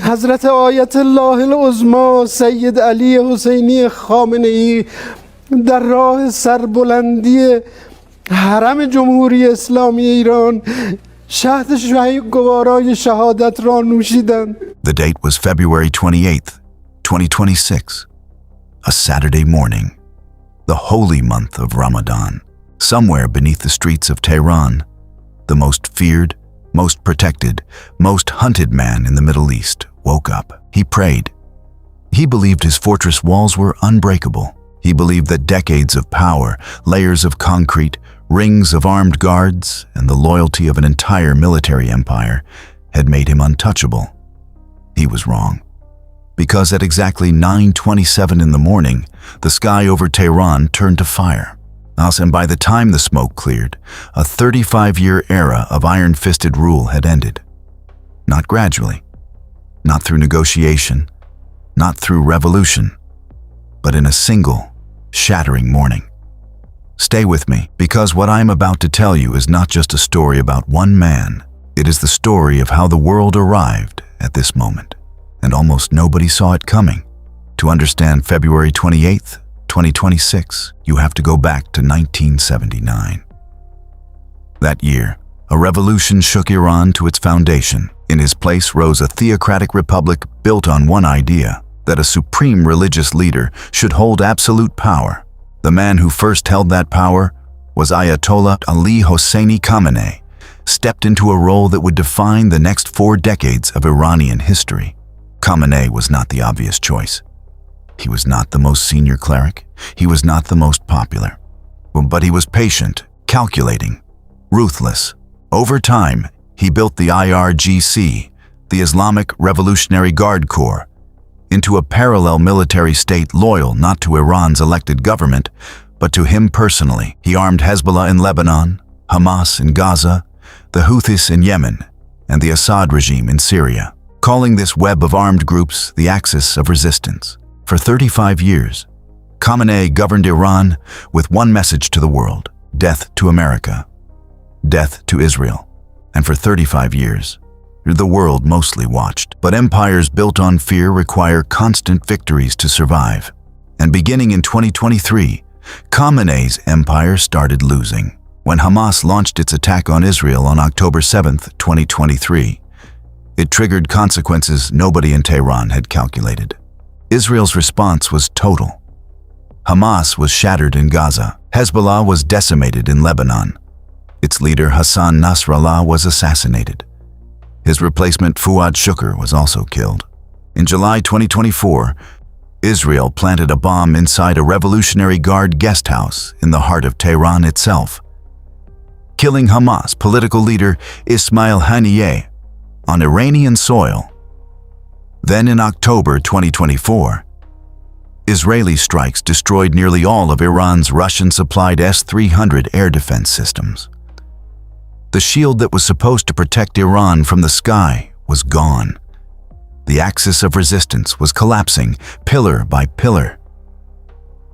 حضرت آیت الله العظما سید علی حسینی خامنه ای در راه سربلندی حرم جمهوری اسلامی ایران شهد گوارای شهادت را نوشیدند. The date was February 28th, 2026, a Saturday morning, the holy month of Ramadan. Somewhere beneath the streets of Tehran, the most feared, most protected, most hunted man in the Middle East woke up. He prayed. He believed his fortress walls were unbreakable. He believed that decades of power, layers of concrete, rings of armed guards, and the loyalty of an entire military empire had made him untouchable. He was wrong. Because at exactly 9:27 in the morning, the sky over Tehran turned to fire. And by the time the smoke cleared, a 35-year era of iron-fisted rule had ended. Not gradually, not through negotiation, not through revolution, but in a single, shattering morning. Stay with me, because what I am about to tell you is not just a story about one man. It is the story of how the world arrived at this moment, and almost nobody saw it coming. To understand February 28th, 2026, you have to go back to 1979. That year, a revolution shook Iran to its foundation. In his place rose a theocratic republic built on one idea, that a supreme religious leader should hold absolute power. The man who first held that power was Ayatollah Ali Hosseini Khamenei, stepped into a role that would define the next 4 decades of Iranian history. Khamenei was not the obvious choice. He was not the most senior cleric. He was not the most popular. But he was patient, calculating, ruthless. Over time, he built the IRGC, the Islamic Revolutionary Guard Corps, into a parallel military state loyal not to Iran's elected government, but to him personally. He armed Hezbollah in Lebanon, Hamas in Gaza, the Houthis in Yemen, and the Assad regime in Syria, calling this web of armed groups the axis of resistance. For 35 years, Khamenei governed Iran with one message to the world: death to America, death to Israel. And for 35 years, the world mostly watched. But empires built on fear require constant victories to survive. And beginning in 2023, Khamenei's empire started losing. When Hamas launched its attack on Israel on October 7th, 2023, it triggered consequences nobody in Tehran had calculated. Israel's response was total. Hamas was shattered in Gaza. Hezbollah was decimated in Lebanon. Its leader Hassan Nasrallah was assassinated. His replacement Fuad Shukr was also killed. In July 2024, Israel planted a bomb inside a Revolutionary Guard guest house in the heart of Tehran itself, killing Hamas political leader Ismail Haniyeh on Iranian soil. Then in October 2024, Israeli strikes destroyed nearly all of Iran's Russian-supplied S-300 air defense systems. The shield that was supposed to protect Iran from the sky was gone. The axis of resistance was collapsing pillar by pillar.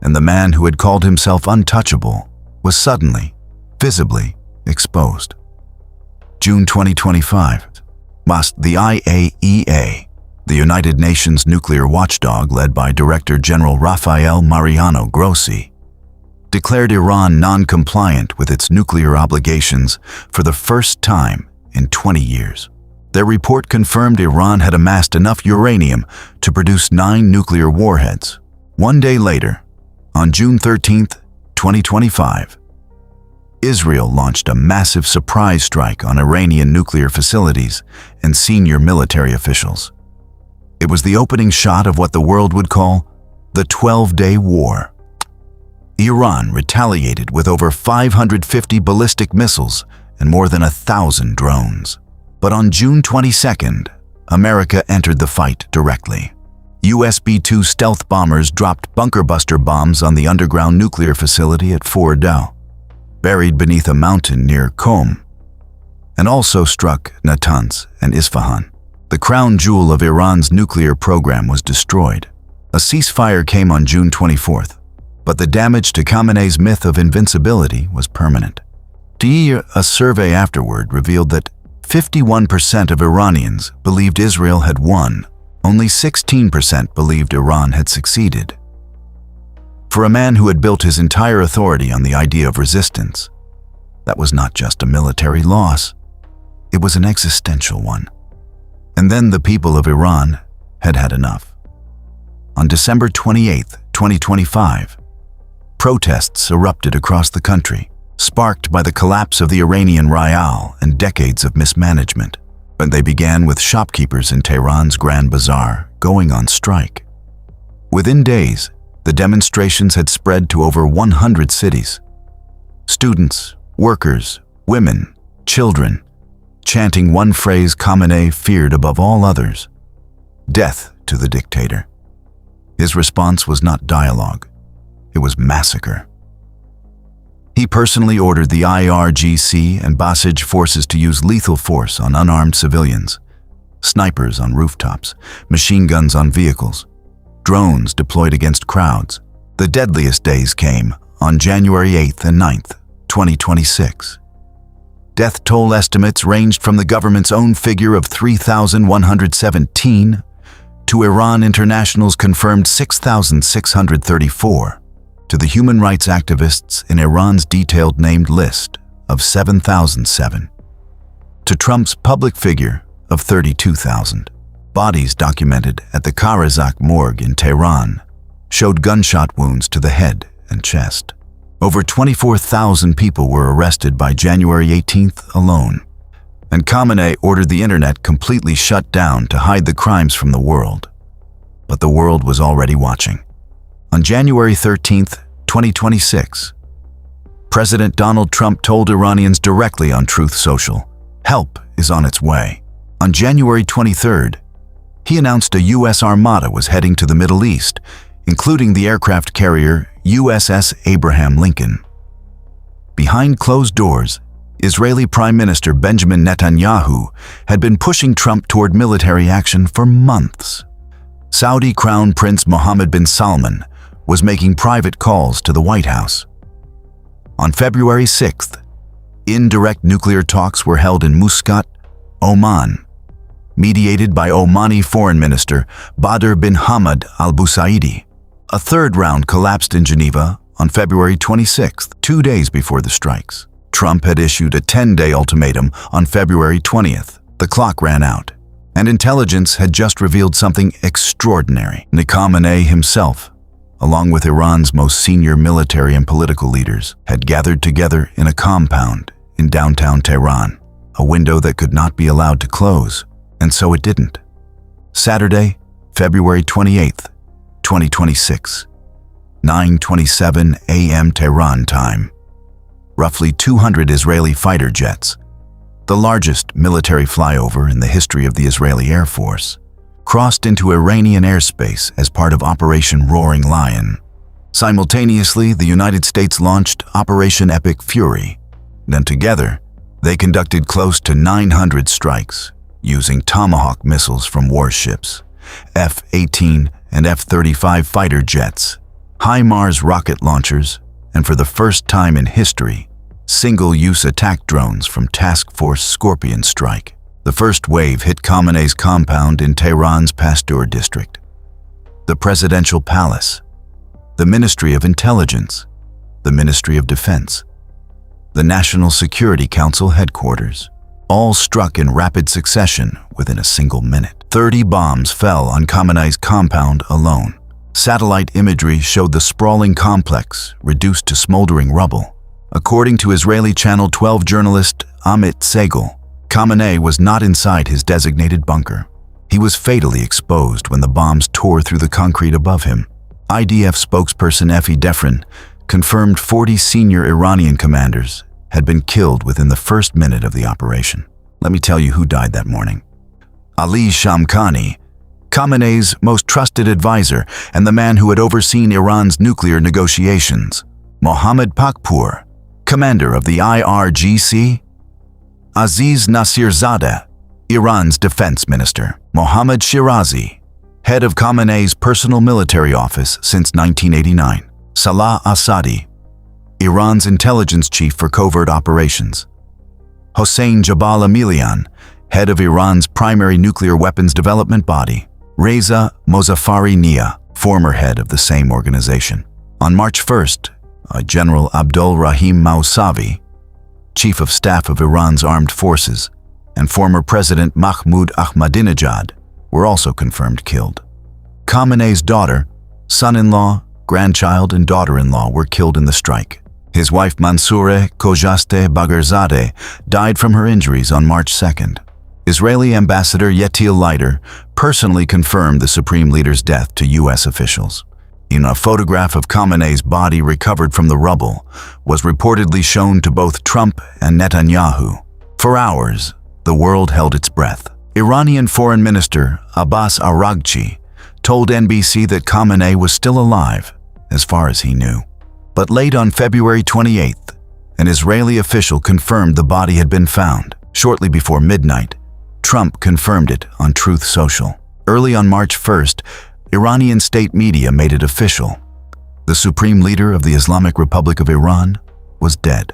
And the man who had called himself untouchable was suddenly, visibly exposed. June 2025, the IAEA, the United Nations nuclear watchdog led by Director General Rafael Mariano Grossi, declared Iran non-compliant with its nuclear obligations for the first time in 20 years. Their report confirmed Iran had amassed enough uranium to produce 9 nuclear warheads. One day later, on June 13th, 2025, Israel launched a massive surprise strike on Iranian nuclear facilities and senior military officials. It was the opening shot of what the world would call the 12-day war. Iran retaliated with over 550 ballistic missiles and more than 1,000 drones. But on June 22nd, America entered the fight directly. US B-2 stealth bombers dropped bunker-buster bombs on the underground nuclear facility at Fordow, buried beneath a mountain near Qom, and also struck Natanz and Isfahan. The crown jewel of Iran's nuclear program was destroyed. A ceasefire came on June 24th, but the damage to Khamenei's myth of invincibility was permanent. A survey afterward revealed that 51% of Iranians believed Israel had won, Only 16% believed Iran had succeeded. For a man who had built his entire authority on the idea of resistance, that was not just a military loss, it was an existential one. And then the people of Iran had had enough. On December 28, 2025, protests erupted across the country, sparked by the collapse of the Iranian rial and decades of mismanagement. But they began with shopkeepers in Tehran's Grand Bazaar going on strike. Within days, the demonstrations had spread to over 100 cities. Students, workers, women, children, chanting one phrase Khamenei feared above all others: death to the dictator. His response was not dialogue, it was massacre. He personally ordered the IRGC and Basij forces to use lethal force on unarmed civilians, snipers on rooftops, machine guns on vehicles, drones deployed against crowds. The deadliest days came on January 8th and 9th, 2026. Death toll estimates ranged from the government's own figure of 3,117 to Iran International's confirmed 6,634. To the human rights activists in Iran's detailed named list of 7,007, to Trump's public figure of 32,000. Bodies documented at the Karazak morgue in Tehran showed gunshot wounds to the head and chest. Over 24,000 people were arrested by January 18th alone, and Khamenei ordered the internet completely shut down to hide the crimes from the world. But the world was already watching. On January 13th, 2026, President Donald Trump told Iranians directly on Truth Social, help is on its way. On January 23rd, he announced a U.S. armada was heading to the Middle East, including the aircraft carrier USS Abraham Lincoln. Behind closed doors, Israeli Prime Minister Benjamin Netanyahu had been pushing Trump toward military action for months. Saudi Crown Prince Mohammed bin Salman was making private calls to the White House. On February 6th, indirect nuclear talks were held in Muscat, Oman, mediated by Omani Foreign Minister Badr bin Hamad al-Busaidi. A third round collapsed in Geneva on February 26th, 2 days before the strikes. Trump had issued a 10-day ultimatum on February 20th. The clock ran out, and intelligence had just revealed something extraordinary. Khamenei himself, along with Iran's most senior military and political leaders, had gathered together in a compound in downtown Tehran, a window that could not be allowed to close, and so it didn't. Saturday, February 28th, 2026, 9:27 a.m. Tehran time. Roughly 200 Israeli fighter jets, the largest military flyover in the history of the Israeli Air Force, crossed into Iranian airspace as part of Operation Roaring Lion. Simultaneously, the United States launched Operation Epic Fury. Then together, they conducted close to 900 strikes using Tomahawk missiles from warships, F-18 and F-35 fighter jets, HIMARS rocket launchers, and for the first time in history, single-use attack drones from Task Force Scorpion Strike. The first wave hit Khamenei's compound in Tehran's Pasteur district, the Presidential Palace, the Ministry of Intelligence, the Ministry of Defense, the National Security Council headquarters, all struck in rapid succession within a single minute. 30 bombs fell on Khamenei's compound alone. Satellite imagery showed the sprawling complex reduced to smoldering rubble. According to Israeli Channel 12 journalist Amit Segal, Khamenei was not inside his designated bunker. He was fatally exposed when the bombs tore through the concrete above him. IDF spokesperson Efi Defrin confirmed 40 senior Iranian commanders had been killed within the first minute of the operation. Let me tell you who died that morning. Ali Shamkhani, Khamenei's most trusted advisor and the man who had overseen Iran's nuclear negotiations. Mohammad Pakpour, commander of the IRGC. Aziz Nasirzadeh, Iran's defense minister. Mohammad Shirazi, head of Khamenei's personal military office since 1989. Salah Assadi, Iran's intelligence chief for covert operations. Hossein Jabal Amilian, head of Iran's primary nuclear weapons development body. Reza Mozaffari Nia, former head of the same organization. On March 1st, General Abdul Rahim Mousavi, Chief of Staff of Iran's armed forces, and former President Mahmoud Ahmadinejad were also confirmed killed. Khamenei's daughter, son-in-law, grandchild, and daughter-in-law were killed in the strike. His wife Mansoureh Khojaste Bagherzadeh died from her injuries on March 2nd. Israeli Ambassador Yetil Leiter personally confirmed the Supreme Leader's death to U.S. officials. In a photograph of Khamenei's body recovered from the rubble was reportedly shown to both Trump and Netanyahu. For hours, the world held its breath. Iranian Foreign Minister Abbas Araghchi told NBC that Khamenei was still alive, as far as he knew. But late on February 28th, an Israeli official confirmed the body had been found. Shortly before midnight, Trump confirmed it on Truth Social. Early on March 1st, Iranian state media made it official. The Supreme Leader of the Islamic Republic of Iran was dead.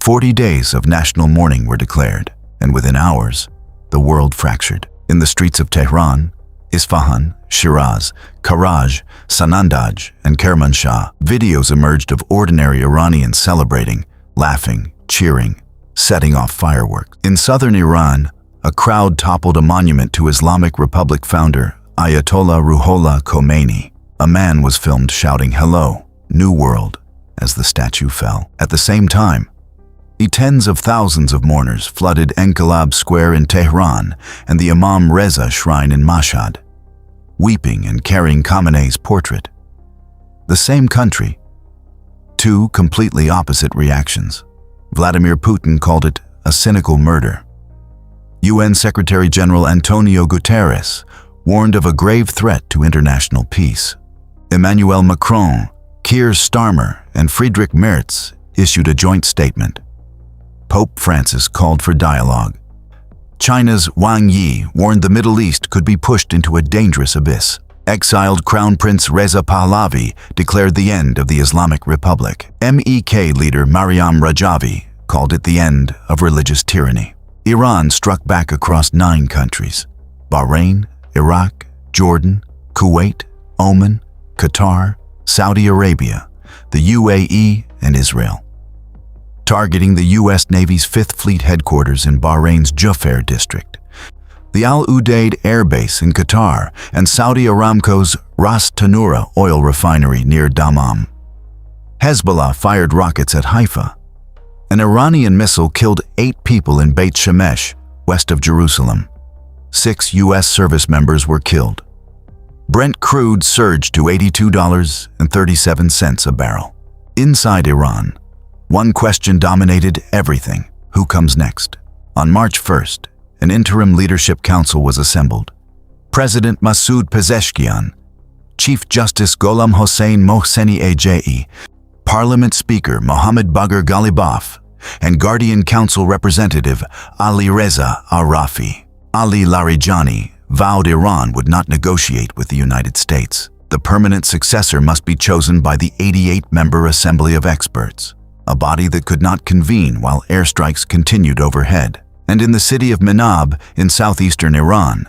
40 days of national mourning were declared, and within hours, the world fractured. In the streets of Tehran, Isfahan, Shiraz, Karaj, Sanandaj, and Kermanshah, videos emerged of ordinary Iranians celebrating, laughing, cheering, setting off fireworks. In southern Iran, a crowd toppled a monument to Islamic Republic founder Ayatollah Ruhollah Khomeini. A man was filmed shouting "Hello, New World" as the statue fell. At the same time, the tens of thousands of mourners flooded Enqilab Square in Tehran and the Imam Reza Shrine in Mashhad, weeping and carrying Khamenei's portrait. The same country, two completely opposite reactions. Vladimir Putin called it a cynical murder. UN Secretary-General Antonio Guterres warned of a grave threat to international peace. Emmanuel Macron, Keir Starmer, and Friedrich Merz issued a joint statement. Pope Francis called for dialogue. China's Wang Yi warned the Middle East could be pushed into a dangerous abyss. Exiled Crown Prince Reza Pahlavi declared the end of the Islamic Republic. MEK leader Maryam Rajavi called it the end of religious tyranny. Iran struck back across 9 countries: Bahrain, Iraq, Jordan, Kuwait, Oman, Qatar, Saudi Arabia, the UAE, and Israel, targeting the U.S. Navy's 5th Fleet headquarters in Bahrain's Jufair district, the Al Udeid Air Base in Qatar, and Saudi Aramco's Ras Tanura oil refinery near Dammam. Hezbollah fired rockets at Haifa. An Iranian missile killed 8 people in Beit Shemesh, west of Jerusalem. 6 U.S. service members were killed. Brent crude surged to $82.37 a barrel. Inside Iran, one question dominated everything: who comes next? On March 1st, an interim leadership council was assembled. President Masoud Pezeshkian, Chief Justice Gholam Hossein Mohseni Aji, Parliament Speaker Mohammad Bagher Ghalibaf, and Guardian Council Representative Ali Reza Arafi. Ali Larijani vowed Iran would not negotiate with the United States. The permanent successor must be chosen by the 88-member Assembly of Experts, a body that could not convene while airstrikes continued overhead. And in the city of Minab in southeastern Iran,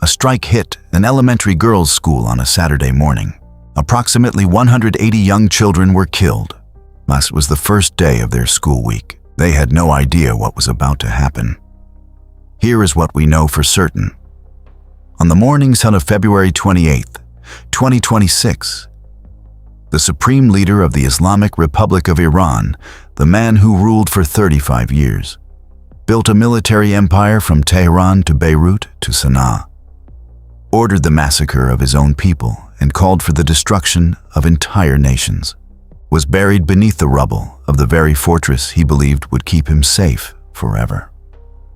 a strike hit an elementary girls' school on a Saturday morning. Approximately 180 young children were killed. It was the first day of their school week. They had no idea what was about to happen. Here is what we know for certain. On the mornings of February 28, 2026, the Supreme Leader of the Islamic Republic of Iran, the man who ruled for 35 years, built a military empire from Tehran to Beirut to Sana'a, ordered the massacre of his own people, and called for the destruction of entire nations, was buried beneath the rubble of the very fortress he believed would keep him safe forever.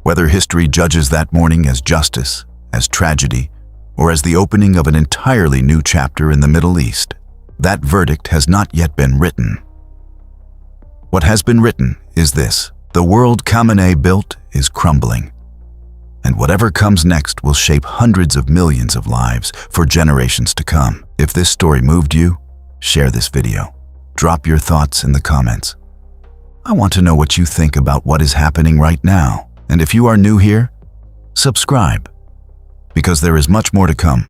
Whether history judges that morning as justice, as tragedy, or as the opening of an entirely new chapter in the Middle East, that verdict has not yet been written. What has been written is this: the world Khamenei built is crumbling, and whatever comes next will shape hundreds of millions of lives for generations to come. If this story moved you, share this video. Drop your thoughts in the comments. I want to know what you think about what is happening right now. And if you are new here, subscribe. because there is much more to come.